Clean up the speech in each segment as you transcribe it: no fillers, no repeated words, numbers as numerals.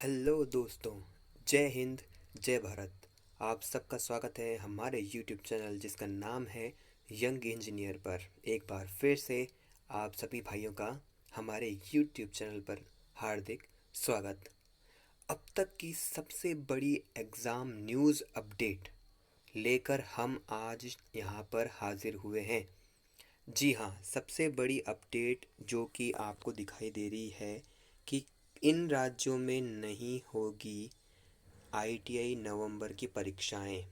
Hello दोस्तों। जय हिंद। जय भारत। आप सबका स्वागत है हमारे यूट्यूब चैनल जिसका नाम है यंग इंजीनियर पर। एक बार फिर से आप सभी भाइयों का हमारे यूट्यूब चैनल पर हार्दिक स्वागत। अब तक की सबसे बड़ी एग्ज़ाम न्यूज़ अपडेट लेकर हम आज यहाँ पर हाजिर हुए हैं। जी हाँ, सबसे बड़ी अपडेट जो कि आपको दिखाई दे रही है कि इन राज्यों में नहीं होगी आईटीआई नवंबर की परीक्षाएं।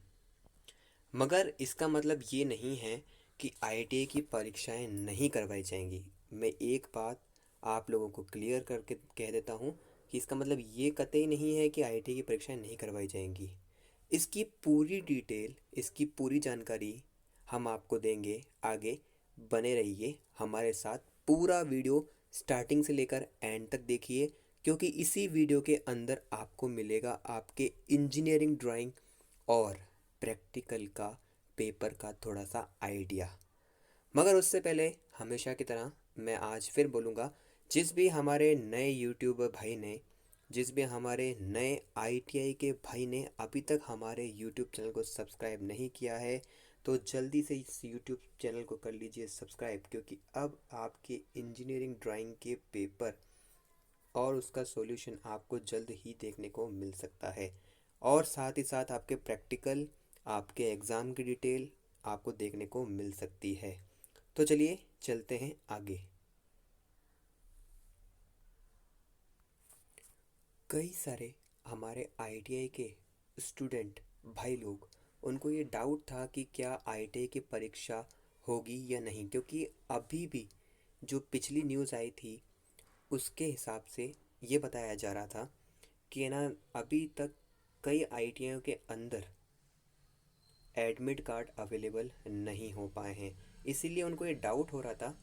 मगर इसका मतलब ये नहीं है कि आईटीआई की परीक्षाएं नहीं करवाई जाएंगी। मैं एक बात आप लोगों को क्लियर करके कह देता हूँ कि इसका मतलब ये कतई नहीं है कि आईटीआई की परीक्षाएं नहीं करवाई जाएंगी। इसकी पूरी डिटेल, इसकी पूरी जानकारी हम आपको देंगे आगे। बने रहिए हमारे साथ। पूरा वीडियो स्टार्टिंग से लेकर एंड तक देखिए, क्योंकि इसी वीडियो के अंदर आपको मिलेगा आपके इंजीनियरिंग ड्राइंग और प्रैक्टिकल का पेपर का थोड़ा सा आइडिया। मगर उससे पहले हमेशा की तरह मैं आज फिर बोलूँगा, जिस भी हमारे नए यूट्यूबर भाई ने, जिस भी हमारे नए आईटीआई के भाई ने अभी तक हमारे यूट्यूब चैनल को सब्सक्राइब नहीं किया है तो जल्दी से इस यूट्यूब चैनल को कर लीजिए सब्सक्राइब, क्योंकि अब आपके इंजीनियरिंग ड्राइंग के पेपर और उसका सॉल्यूशन आपको जल्द ही देखने को मिल सकता है। और साथ ही साथ आपके प्रैक्टिकल, आपके एग्ज़ाम की डिटेल आपको देखने को मिल सकती है। तो चलिए चलते हैं आगे। कई सारे हमारे आईटीआई के स्टूडेंट भाई लोग, उनको ये डाउट था कि क्या आईटीआई की परीक्षा होगी या नहीं, क्योंकि अभी भी जो पिछली न्यूज़ आई थी उसके हिसाब से ये बताया जा रहा था कि ना अभी तक कई आईटीआई के अंदर एडमिट कार्ड अवेलेबल नहीं हो पाए हैं। इसीलिए उनको ये डाउट हो रहा था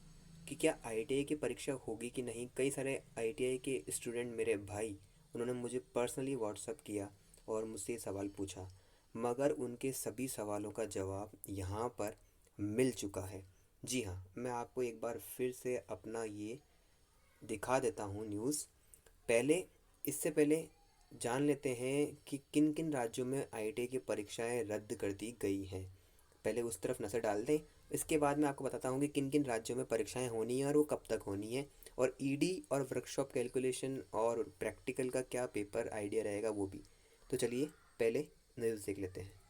कि क्या आईटीआई की परीक्षा होगी कि नहीं। कई सारे आईटीआई के स्टूडेंट मेरे भाई, उन्होंने मुझे पर्सनली व्हाट्सअप किया और मुझसे ये सवाल पूछा, मगर उनके सभी सवालों का जवाब यहाँ पर मिल चुका है। जी हाँ, मैं आपको एक बार फिर से अपना ये दिखा देता हूँ न्यूज़। पहले इससे पहले जान लेते हैं कि किन किन राज्यों में आईटीआई की परीक्षाएं रद्द कर दी गई हैं। पहले उस तरफ नज़र डाल दें। इसके बाद मैं आपको बताता हूँ कि किन किन राज्यों में परीक्षाएं होनी है और वो कब तक होनी है, और ईडी और वर्कशॉप कैलकुलेशन और प्रैक्टिकल का क्या पेपर आइडिया रहेगा वो भी। तो चलिए पहले न्यूज़ देख लेते हैं।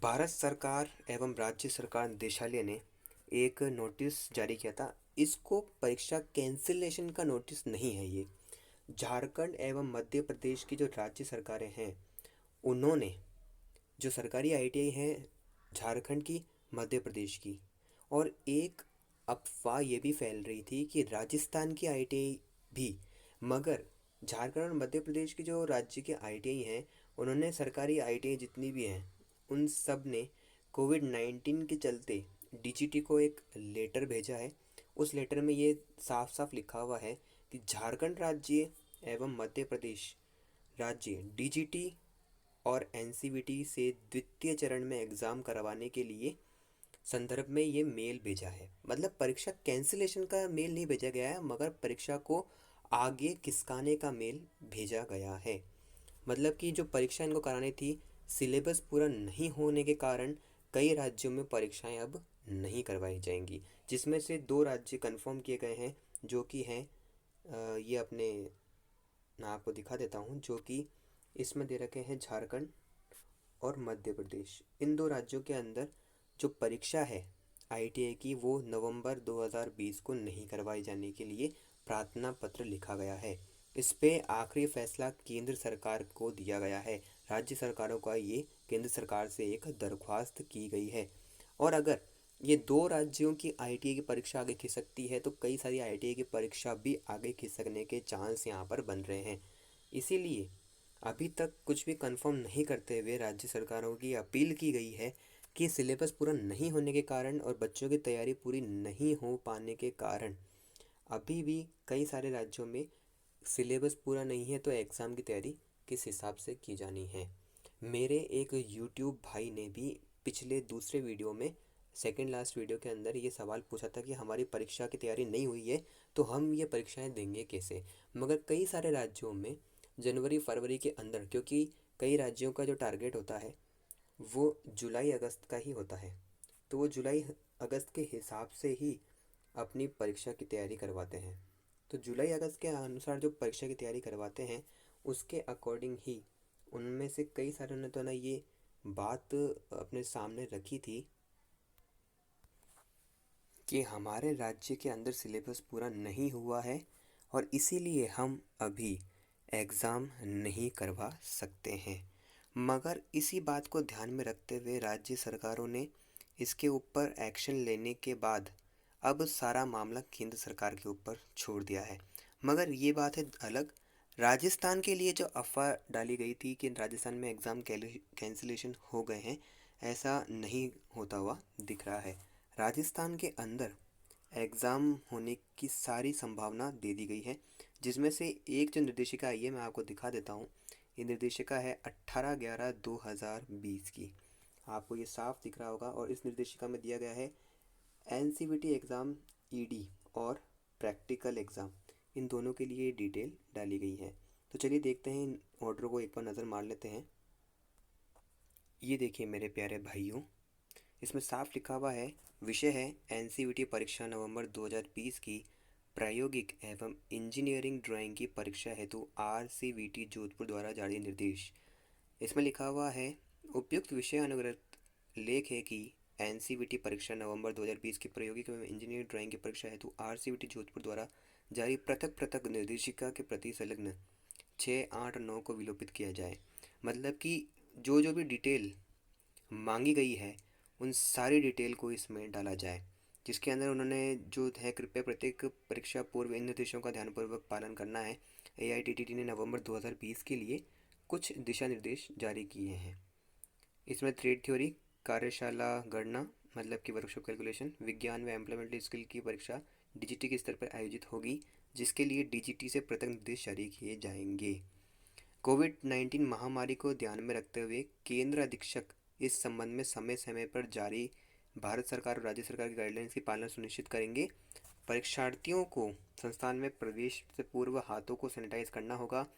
भारत सरकार एवं राज्य सरकार निदेशालय ने एक नोटिस जारी किया था। इसको परीक्षा कैंसिलेशन का नोटिस नहीं है ये। झारखंड एवं मध्य प्रदेश की जो राज्य सरकारें हैं, उन्होंने जो सरकारी आईटीआई हैं झारखंड की, मध्य प्रदेश की, और एक अफवाह ये भी फैल रही थी कि राजस्थान की आईटीआई भी। मगर झारखंड और मध्य प्रदेश की जो राज्य के आईटीआई हैं, उन्होंने सरकारी आईटीआई जितनी भी हैं उन सब ने कोविड-19 के चलते डीजीटी को एक लेटर भेजा है। उस लेटर में ये साफ साफ लिखा हुआ है कि झारखंड राज्य एवं मध्य प्रदेश राज्य डीजीटी और एनसीवीटी से द्वितीय चरण में एग्ज़ाम करवाने के लिए संदर्भ में ये मेल भेजा है। मतलब परीक्षा कैंसिलेशन का मेल नहीं भेजा गया है, मगर परीक्षा को आगे खिसकाने का मेल भेजा गया है। मतलब कि जो परीक्षा इनको करानी थी, सिलेबस पूरा नहीं होने के कारण कई राज्यों में परीक्षाएं अब नहीं करवाई जाएंगी, जिसमें से दो राज्य कंफर्म किए गए हैं, जो कि हैं ये अपने, मैं आपको दिखा देता हूँ, जो कि इसमें दे रखे हैं झारखंड और मध्य प्रदेश। इन दो राज्यों के अंदर जो परीक्षा है आईटीआई की, वो नवंबर 2020 को नहीं करवाई जाने के लिए प्रार्थना पत्र लिखा गया है। इस पे आखिरी फैसला केंद्र सरकार को दिया गया है। राज्य सरकारों का ये केंद्र सरकार से एक दरख्वास्त की गई है। और अगर ये दो राज्यों की आईटीआई की परीक्षा आगे खिसकती है तो कई सारी आईटीआई की परीक्षा भी आगे खिसकने के चांस यहाँ पर बन रहे हैं। इसीलिए अभी तक कुछ भी कंफर्म नहीं करते हुए राज्य सरकारों की अपील की गई है कि सिलेबस पूरा नहीं होने के कारण और बच्चों की तैयारी पूरी नहीं हो पाने के कारण अभी भी कई सारे राज्यों में सिलेबस पूरा नहीं है, तो एग्ज़ाम की तैयारी किस हिसाब से की जानी है। मेरे एक यूट्यूब भाई ने भी पिछले दूसरे वीडियो में सेकंड लास्ट वीडियो के अंदर ये सवाल पूछा था कि हमारी परीक्षा की तैयारी नहीं हुई है तो हम ये परीक्षाएं देंगे कैसे। मगर कई सारे राज्यों में जनवरी फरवरी के अंदर, क्योंकि कई राज्यों का जो टारगेट होता है वो जुलाई अगस्त का ही होता है, तो वो जुलाई अगस्त के हिसाब से ही अपनी परीक्षा की तैयारी करवाते हैं। तो जुलाई अगस्त के अनुसार जो परीक्षा की तैयारी करवाते हैं उसके अकॉर्डिंग ही उनमें से कई सारे ने तो ना ये बात अपने सामने रखी थी कि हमारे राज्य के अंदर सिलेबस पूरा नहीं हुआ है और इसीलिए हम अभी एग्ज़ाम नहीं करवा सकते हैं। मगर इसी बात को ध्यान में रखते हुए राज्य सरकारों ने इसके ऊपर एक्शन लेने के बाद अब सारा मामला केंद्र सरकार के ऊपर छोड़ दिया है। मगर ये बात है अलग, राजस्थान के लिए जो अफवाह डाली गई थी कि राजस्थान में एग्ज़ाम कैंसिलेशन हो गए हैं, ऐसा नहीं होता हुआ दिख रहा है। राजस्थान के अंदर एग्ज़ाम होने की सारी संभावना दे दी गई है, जिसमें से एक जो निर्देशिका आई है मैं आपको दिखा देता हूँ। ये निर्देशिका है 18/11/2020 की, आपको ये साफ दिख रहा होगा। और इस निर्देशिका में दिया गया है एनसीवीटी एग्ज़ाम ईडी और प्रैक्टिकल एग्ज़ाम, इन दोनों के लिए डिटेल डाली गई है। तो चलिए देखते हैं, इन ऑर्डर को एक बार नज़र मार लेते हैं। ये देखिए मेरे प्यारे भाइयों, इसमें साफ लिखा हुआ है, विषय है एनसीवीटी परीक्षा नवंबर 2020 की प्रायोगिक एवं इंजीनियरिंग ड्राइंग की परीक्षा हेतु आरसीवीटी जोधपुर द्वारा जारी निर्देश। इसमें लिखा हुआ है, उपयुक्त विषय अनुग्रहित लेख है कि एनसीवीटी परीक्षा नवंबर 2020 की प्रायोगिक एवं इंजीनियरिंग ड्राइंग की परीक्षा हेतु आरसीवीटी जोधपुर द्वारा जारी पृथक पृथक निर्देशिका के प्रति संलग्न 6, 8, 9 को विलोपित किया जाए। मतलब कि जो जो भी डिटेल मांगी गई है उन सारी डिटेल को इसमें डाला जाए, जिसके अंदर उन्होंने जो है, कृपया प्रत्येक परीक्षा पूर्व इन निर्देशों का ध्यानपूर्वक पालन करना है। एआईटीटीटी ने नवंबर 2020 के लिए कुछ दिशा निर्देश जारी किए हैं। इसमें थ्रेड थ्योरी, कार्यशाला गणना मतलब कि वर्कशॉप कैलकुलेशन, विज्ञान व एम्प्लॉयमेंट स्किल की परीक्षा डीजीटी के स्तर पर आयोजित होगी, जिसके लिए डीजीटी से पृथक निर्देश जारी किए जाएंगे। कोविड-19 महामारी को ध्यान में रखते हुए केंद्र अधीक्षक इस संबंध में समय समय पर जारी भारत सरकार और राज्य सरकार की गाइडलाइंस की पालना सुनिश्चित करेंगे। परीक्षार्थियों को संस्थान में प्रवेश से पूर्व हाथों को सैनिटाइज करना होगा।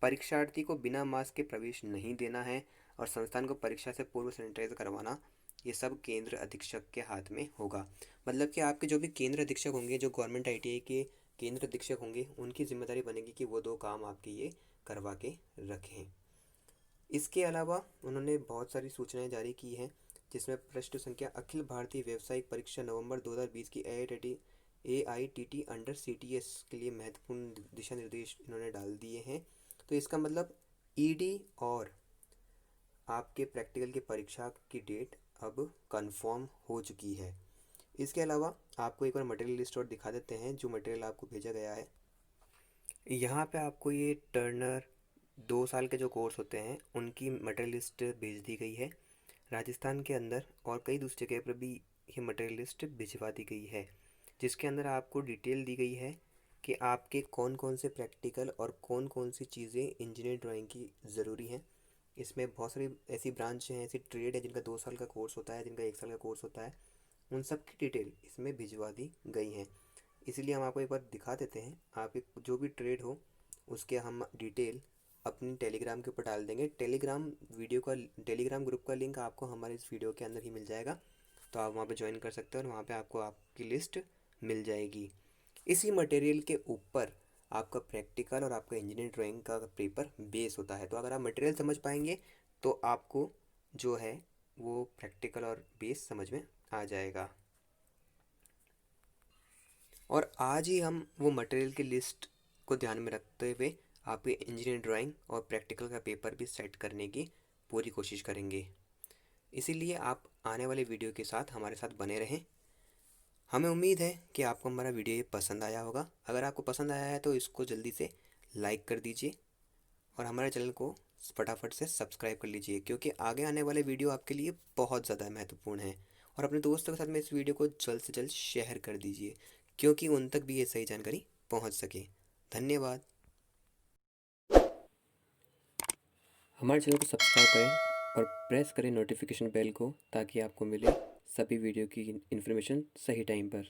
परीक्षार्थी को बिना मास्क के प्रवेश नहीं देना है और संस्थान को परीक्षा से पूर्व सैनिटाइज करवाना, ये सब केंद्र अधीक्षक के हाथ में होगा। मतलब कि आपके जो भी केंद्र अधीक्षक होंगे, जो गवर्नमेंट आईटीआई के केंद्र अधीक्षक होंगे, उनकी जिम्मेदारी बनेगी कि वो दो काम आपके ये करवा के रखें। इसके अलावा उन्होंने बहुत सारी सूचनाएं जारी की हैं, जिसमें पृष्ठ संख्या अखिल भारतीय व्यावसायिक परीक्षा नवंबर 2020 की एआईटीटी अंडर सीटीएस के लिए महत्वपूर्ण दिशा निर्देश इन्होंने डाल दिए हैं। तो इसका मतलब ईडी और आपके प्रैक्टिकल की परीक्षा की डेट अब कंफर्म हो चुकी है। इसके अलावा आपको एक बार मटेरियल लिस्ट और दिखा देते हैं, जो मटेरियल आपको भेजा गया है। यहाँ पे आपको ये टर्नर 2 साल के जो कोर्स होते हैं उनकी मटेरियल लिस्ट भेज दी गई है। राजस्थान के अंदर और कई दूसरी जगह पर भी ये मटेरियल लिस्ट भिजवा दी गई है, जिसके अंदर आपको डिटेल दी गई है कि आपके कौन कौन से प्रैक्टिकल और कौन कौन सी चीज़ें इंजीनियर ड्राइंग की ज़रूरी हैं। इसमें बहुत सारी ऐसी ब्रांच हैं, ऐसी ट्रेड है जिनका 2 साल का कोर्स होता है, जिनका 1 साल का कोर्स होता है, उन सब की डिटेल इसमें भिजवा दी गई हैं। इसीलिए हम आपको एक बार दिखा देते हैं। आप एक जो भी ट्रेड हो उसके हम डिटेल अपनी टेलीग्राम के ऊपर डाल देंगे। टेलीग्राम ग्रुप का लिंक आपको हमारे इस वीडियो के अंदर ही मिल जाएगा, तो आप वहाँ पे ज्वाइन कर सकते हैं और वहाँ पे आपको आपकी लिस्ट मिल जाएगी। इसी मटेरियल के ऊपर आपका प्रैक्टिकल और आपका इंजीनियरिंग ड्राइंग का पेपर बेस होता है। तो अगर आप मटेरियल समझ पाएंगे तो आपको जो है वो प्रैक्टिकल और बेस समझ में आ जाएगा। और आज ही हम वो मटेरियल की लिस्ट को ध्यान में रखते हुए आपके इंजीनियरिंग ड्राइंग और प्रैक्टिकल का पेपर भी सेट करने की पूरी कोशिश करेंगे। इसीलिए आप आने वाले वीडियो के साथ हमारे साथ बने रहें। हमें उम्मीद है कि आपको हमारा वीडियो ये पसंद आया होगा। अगर आपको पसंद आया है तो इसको जल्दी से लाइक कर दीजिए और हमारे चैनल को फटाफट से सब्सक्राइब कर लीजिए, क्योंकि आगे आने वाले वीडियो आपके लिए बहुत ज़्यादा महत्वपूर्ण है। और अपने दोस्तों के साथ में इस वीडियो को जल्द से जल्द शेयर कर दीजिए, क्योंकि उन तक भी ये सही जानकारी पहुंच सके। धन्यवाद। हमारे चैनल को सब्सक्राइब करें और प्रेस करें नोटिफिकेशन बेल को, ताकि आपको मिले सभी वीडियो की इन्फॉर्मेशन सही टाइम पर।